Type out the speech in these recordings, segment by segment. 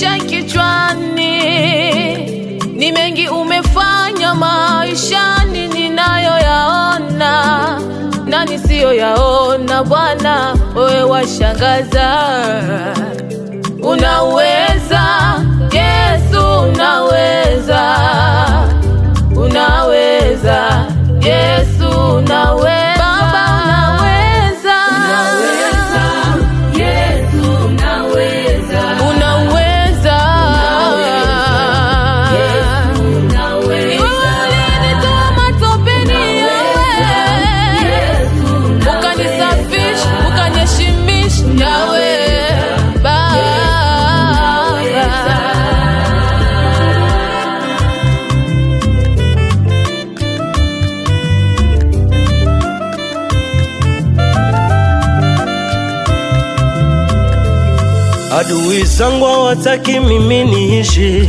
maisha kichwani, ni mengi umefanya maishani ninayoyaona na nisiyoyaona. Bwana wewe washangaza, unaweza Yesu, unaweza, unaweza Yesu, unaweza. Adui zangu hawataki mimi niishi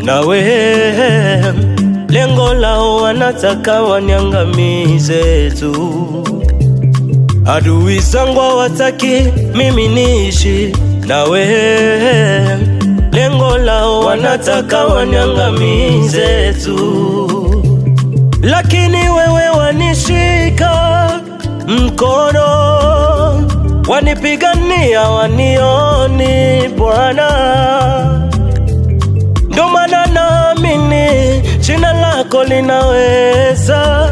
nawe, lengo lao wanataka waniangamize tu. Adui zangu hawataki mimi niishi nawe, lengo lao wanataka waniangamize tu. Lakini wewe wanishika mkono, wanipigania wanioni Bwana. Ndo maana naamini jina lako linaweza,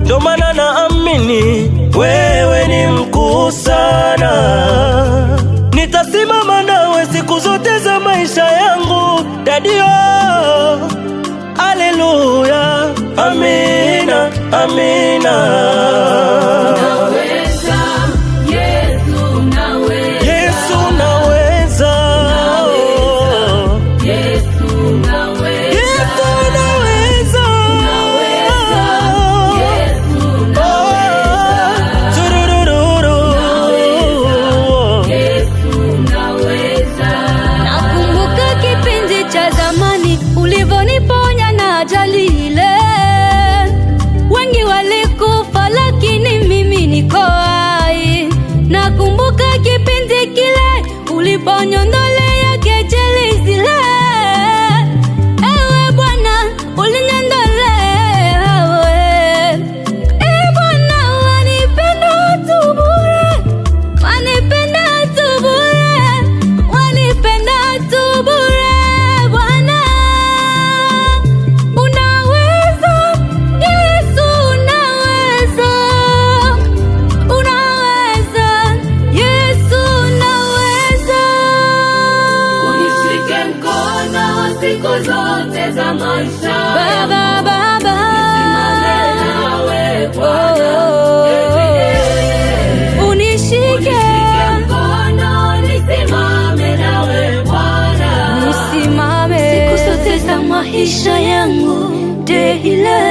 ndo maana naamini wewe ni mkuu sana. Nitasimama nawe siku zote za maisha yangu Dadio. Haleluya, amina, amina. Ulivoniponya na ajali ile, wengi walikufa lakini mimi niko hai. Nakumbuka kipindi kile uliponiondolea kejeli zile. Ewe Bwana uliniondolea wewe. Ewe Bwana wanipenda tu bure, wanipenda tu bure, wanipenda tu bure. Siku zote za maisha Baba, Baba, nisimame nawe Bwana. Unishike mkono, nisimame nawe Bwana. Nisimame siku zote za maisha yangu daily.